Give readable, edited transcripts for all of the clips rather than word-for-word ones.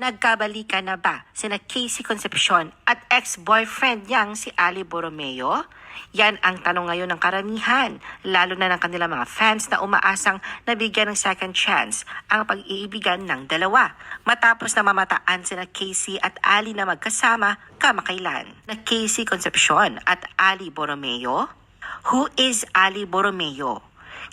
Nagkabalikan na ba sina Casey Concepcion at ex-boyfriend niyang si Ali Borromeo? Yan ang tanong ngayon ng karamihan, lalo na ng kanilang mga fans na umaasang nabigyan ng second chance ang pag-iibigan ng dalawa. Matapos na mamataan sina Casey at Ali na magkasama kamakailan. Na Casey Concepcion at Ali Borromeo? Who is Ali Borromeo?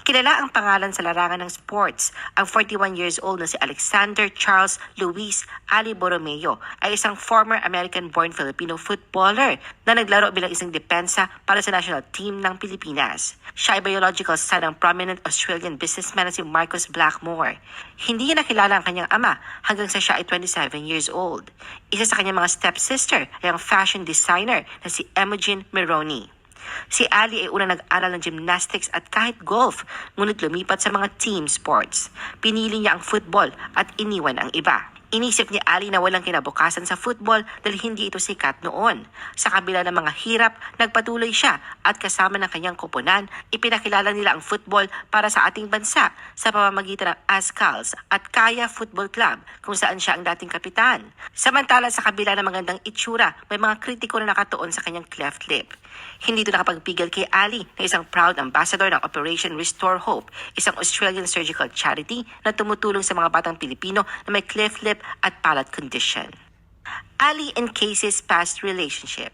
Kilala ang pangalan sa larangan ng sports. Ang 41 years old na si Alexander Charles Luis Ali Borromeo ay isang former American-born Filipino footballer na naglaro bilang isang depensa para sa national team ng Pilipinas. Siya ay biological son ng prominent Australian businessman na si Marcus Blackmore. Hindi niya nakilala ang kanyang ama hanggang sa siya ay 27 years old. Isa sa kanyang mga stepsister ay ang fashion designer na si Imogen Meroni. Si Ali ay unang nag-aral ng gymnastics at kahit golf, ngunit lumipat sa mga team sports. Pinili niya ang football at iniwan ang iba. Inisip ni Ali na walang kinabukasan sa football dahil hindi ito sikat noon. Sa kabila ng mga hirap, nagpatuloy siya at kasama ng kanyang koponan, ipinakilala nila ang football para sa ating bansa sa pamamagitan ng Ascals at Kaya Football Club kung saan siya ang dating kapitan. Samantala sa kabila ng magandang itsura, may mga kritiko na nakatuon sa kanyang cleft lip. Hindi ito nakapagpigil kay Ali na isang proud ambassador ng Operation Restore Hope, isang Australian surgical charity na tumutulong sa mga batang Pilipino na may cleft lip at palate condition. Ali and Casey's past relationship.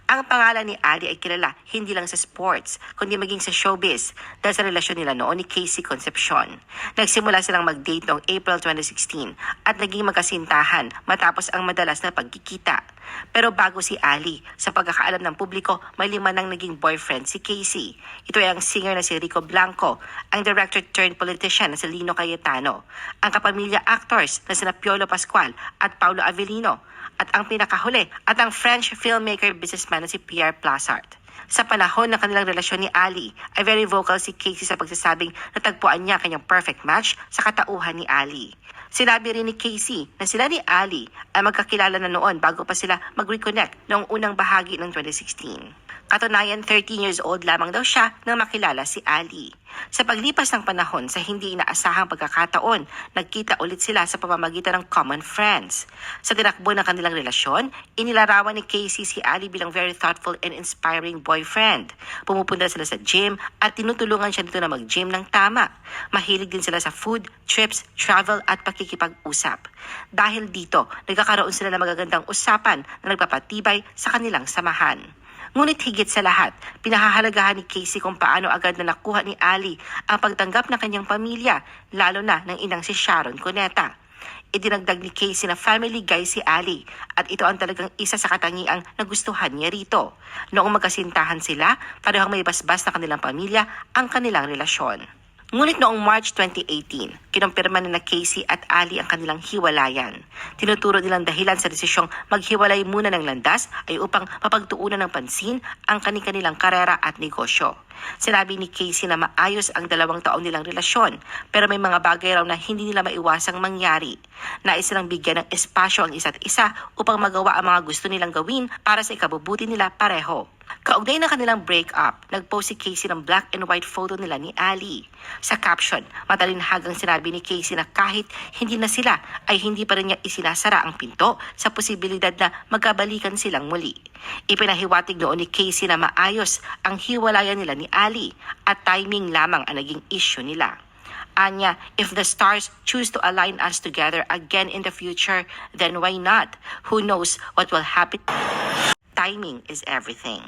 Ang pangalan ni Ali ay kilala hindi lang sa sports, kundi maging sa showbiz dahil sa relasyon nila noon ni Casey Concepcion. Nagsimula silang mag-date noong April 2016 at naging magkasintahan matapos ang madalas na pagkikita. Pero bago si Ali, sa pagkakaalam ng publiko, may 5 nang naging boyfriend si Casey. Ito ay ang singer na si Rico Blanco, ang director turned politician na si Lino Cayetano, ang kapamilya actors na sina Piolo Pascual at Paulo Avellino, at ang pinakahuli at ang French filmmaker businessman na si Pierre Plassard. Sa panahon ng kanilang relasyon ni Ali, ay very vocal si Casey sa pagsasabing natagpuan niya kanyang perfect match sa katauhan ni Ali. Sinabi rin ni Casey na sila ni Ali ay magkakilala na noon bago pa sila mag-reconnect noong unang bahagi ng 2016. Katunayan, 13 years old lamang daw siya nang makilala si Ali. Sa paglipas ng panahon sa hindi inaasahang pagkakataon, nagkita ulit sila sa pamamagitan ng common friends. Sa tinakbo ng kanilang relasyon, inilarawan ni Casey si Ali bilang very thoughtful and inspiring boyfriend. Pumupunta sila sa gym at tinutulungan siya dito na mag-gym ng tama. Mahilig din sila sa food, trips, travel at pakikipag-usap. Dahil dito, nagkakaroon sila ng magagandang usapan na nagpapatibay sa kanilang samahan. Ngunit higit sa lahat, pinahahalagahan ni Casey kung paano agad na nakuha ni Ali ang pagtanggap ng kanyang pamilya, lalo na ng inang si Sharon Cuneta. Idinagdag ni Casey na family guy si Ali at ito ang talagang isa sa katangiang nagustuhan niya rito. Noong magkasintahan sila, parehong may basbas na kanilang pamilya ang kanilang relasyon. Ngunit noong March 2018, kinumpirma na Casey at Ali ang kanilang hiwalayan. Tinuturo nilang dahilan sa desisyong maghiwalay muna ng landas ay upang mapagtuunan ng pansin ang kanilang karera at negosyo. Sinabi ni Casey na maayos ang 2 taon nilang relasyon, pero may mga bagay raw na hindi nila maiwasang mangyari. Nais silang bigyan ng espasyo ang isa't isa upang magawa ang mga gusto nilang gawin para sa ikabubuti nila pareho. Kaugnay ng kanilang break-up, nag-post si Casey ng black and white photo nila ni Ali. Sa caption, matalinhagang sinabi ni Casey na kahit hindi na sila, ay hindi pa rin niya isinasara ang pinto sa posibilidad na magkabalikan silang muli. Ipinahiwatig noon ni Casey na maayos ang hiwalayan nila ni Ali at timing lamang ang naging issue nila. Anya, if the stars choose to align us together again in the future, then why not? Who knows what will happen? Timing is everything.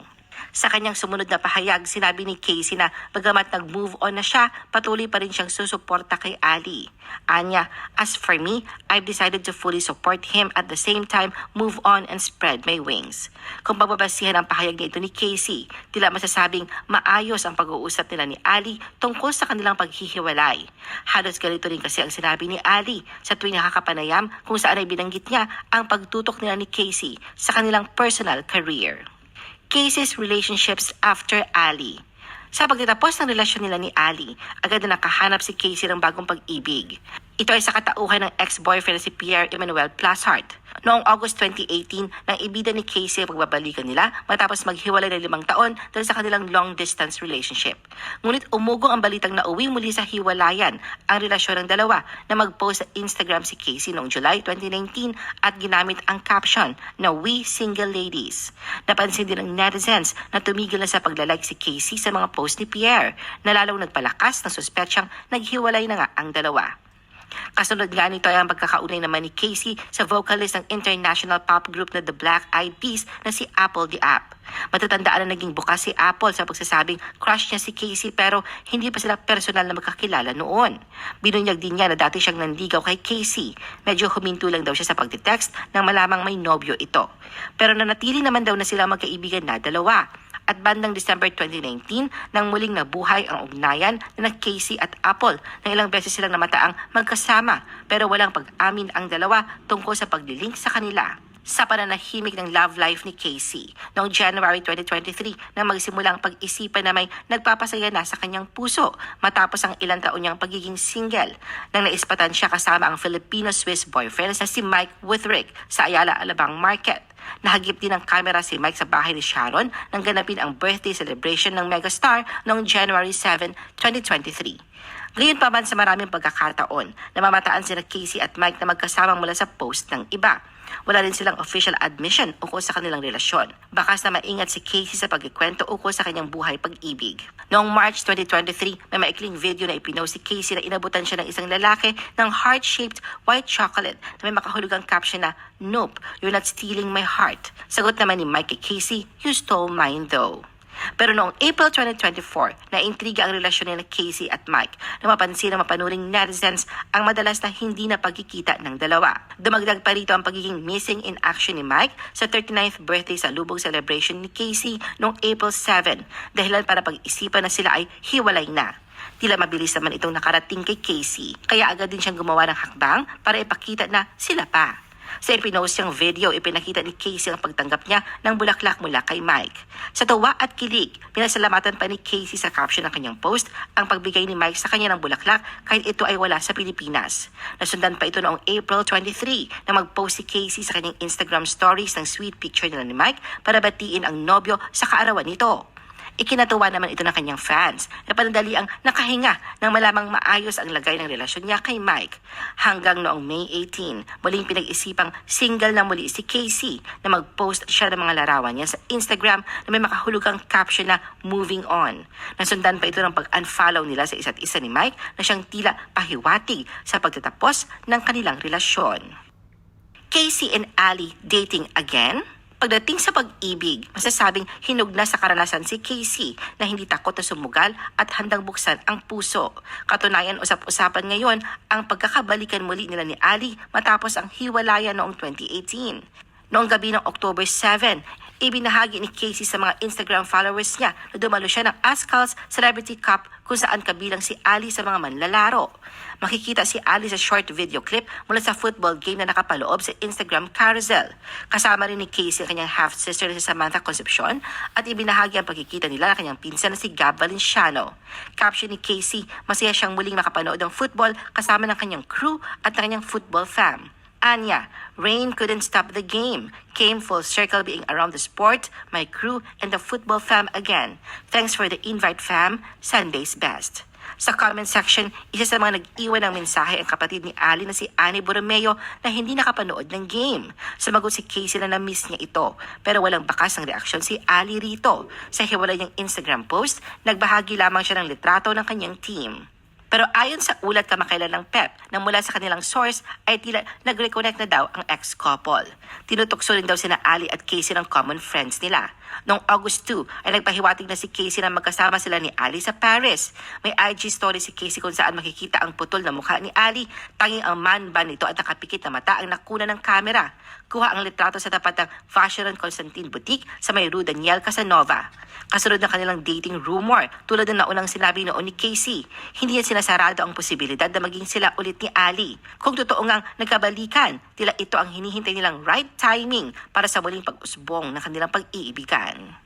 Sa kanyang sumunod na pahayag, sinabi ni Casey na bagamat nag-move on na siya, patuloy pa rin siyang susuporta kay Ali. Anya, as for me, I've decided to fully support him at the same time move on and spread my wings. Kung pagbabasihan ang pahayag nito ni Casey, tila masasabing maayos ang pag-uusap nila ni Ali tungkol sa kanilang paghihiwalay. Halos ganito rin kasi ang sinabi ni Ali sa tuwing nakakapanayam kung saan ay binanggit niya ang pagtutok nila ni Casey sa kanilang personal career. Casey's relationships after Ali. Sa pagtatapos ng relasyon nila ni Ali, agad na nakahanap si Casey ng bagong pag-ibig. Ito ay sa katauhan ng ex-boyfriend na si Pierre Emmanuel Plassard. Noong August 2018, nang ibida ni Casey ang pagbabalikan nila matapos maghiwalay ng 5 taon dahil sa kanilang long-distance relationship. Ngunit umugong ang balitang nauwi muli sa hiwalayan ang relasyon ng dalawa na mag-post sa Instagram si Casey noong July 2019 at ginamit ang caption na "We Single Ladies". Napansin din ng netizens na tumigil na sa paglalike si Casey sa mga post ni Pierre na lalong nagpalakas ng suspetsyang naghiwalay na nga ang dalawa. Kasunod nga nito ay ang pagkakaunay naman ni Casey sa vocalist ng international pop group na The Black Eyed Peas na si Apple the App. Matatandaan na naging bukas si Apple sa pagsasabing crush niya si Casey pero hindi pa sila personal na magkakilala noon. Binunyag din niya na dati siyang nanligaw kay Casey. Medyo huminto lang daw siya sa pagtitext nang malamang may nobyo ito. Pero nanatili naman daw na sila magkaibigan na dalawa. At bandang December 2019, nang muling nabuhay ang ugnayan na Casey at Apple na ilang beses silang namataang magkasama pero walang pag-amin ang dalawa tungkol sa paglilink sa kanila. Sa pananahimik ng love life ni Casey, noong January 2023 nang magsimula ang pag-isipan na may nagpapasaya na sa kanyang puso matapos ang ilang taon niyang pagiging single, nang naispatan siya kasama ang Filipino-Swiss boyfriend na si Mike Withrick sa Ayala Alabang Market. Nahagip din ng kamera si Mike sa bahay ni Sharon nang ganapin ang birthday celebration ng megastar noong January 7, 2023. Gayon pa man sa maraming pagkakataon, namamataan sina Casey at Mike na magkasamang mula sa post ng iba. Wala rin silang official admission ukol sa kanilang relasyon. Bakas na maingat si Casey sa pagkikwento ukol sa kanyang buhay pag-ibig. Noong March 2023, may maikling video na ipinost si Casey na inabutan siya ng isang lalaki ng heart-shaped white chocolate na may makahulugang caption na, "Nope, you're not stealing my heart." Sagot naman ni Mike kay Casey, "You stole mine though." Pero noong April 2024, naintriga ang relasyon ni Casey at Mike na mapansin ng mapanuring netizens ang madalas na hindi na pagkikita ng dalawa. Dumagdag pa rito ang pagiging missing in action ni Mike sa 39th birthday sa lubong celebration ni Casey noong April 7, dahilan para pag-isipan na sila ay hiwalay na. Tila mabilis naman itong nakarating kay Casey, kaya agad din siyang gumawa ng hakbang para ipakita na sila pa. Sa ipinost niyang video, ipinakita ni Casey ang pagtanggap niya ng bulaklak mula kay Mike. Sa tawa at kilig, pinasalamatan pa ni Casey sa caption ng kanyang post ang pagbigay ni Mike sa kanya ng bulaklak kahit ito ay wala sa Pilipinas. Nasundan pa ito noong April 23 na mag-post si Casey sa kanyang Instagram stories ng sweet picture nila ni Mike para batiin ang nobyo sa kaarawan nito. Ikinatuwa naman ito ng kanyang fans na panadali ang nakahinga nang malamang maayos ang lagay ng relasyon niya kay Mike. Hanggang noong May 18, muling pinag-isipang single na muli si Casey na mag-post siya ng mga larawan niya sa Instagram na may makahulugang caption na "Moving On". Nasundan pa ito ng pag-unfollow nila sa isa't isa ni Mike na siyang tila pahiwatig sa pagtatapos ng kanilang relasyon. Casey and Ali dating again? Pagdating sa pag-ibig, masasabing hinug na sa karanasan si Casey na hindi takot na sumugal at handang buksan ang puso. Katunayan, usap-usapan ngayon ang pagkakabalikan muli nila ni Ali matapos ang hiwalayan noong 2018. Noong gabi ng October 7, ibinahagi ni Casey sa mga Instagram followers niya na dumalo siya ng Ascal's Celebrity Cup kung saan kabilang si Ali sa mga manlalaro. Makikita si Ali sa short video clip mula sa football game na nakapaloob sa Instagram carousel. Kasama rin ni Casey ang kanyang half-sister na si Samantha Concepcion at ibinahagi ang pagkikita nila ng kanyang pinsan na si Gab Valenciano. Caption ni Casey, masaya siyang muling makapanood ng football kasama ng kanyang crew at ng kanyang football fam. Anya, rain couldn't stop the game. Came full circle being around the sport, my crew, and the football fam again. Thanks for the invite, fam. Sunday's best. Sa comment section, isa sa mga nag-iwan ng mensahe ang kapatid ni Ali na si Annie Borromeo na hindi nakapanood ng game. Sumagot si Casey na na-miss niya ito, pero walang bakas ng reaksyon si Ali rito. Sa hiwalay niyang Instagram post, nagbahagi lamang siya ng litrato ng kanyang team. Pero ayon sa ulat kamakailan ng PEP na mula sa kanilang source ay tila nag-reconnect na daw ang ex-couple. Tinutukso rin daw sina Ali at Casey ng common friends nila. Noong August 2 ay nagpahiwatig na si Casey na magkasama sila ni Ali sa Paris. May IG story si Casey kung saan makikita ang putol na mukha ni Ali. Tanging ang man ban nito at nakapikit na mata ang nakuna ng kamera. Kuha ang litrato sa tapat ng Vacheron Constantin Boutique sa may Rue Daniel Casanova. Kasunod ng kanilang dating rumor, tulad ng naunang sinabi noon ni Casey, hindi yan sinasarado ang posibilidad na maging sila ulit ni Ali. Kung totoo ngang nagkabalikan, tila ito ang hinihintay nilang right timing para sa muling pag-usbong ng kanilang pag-iibigan.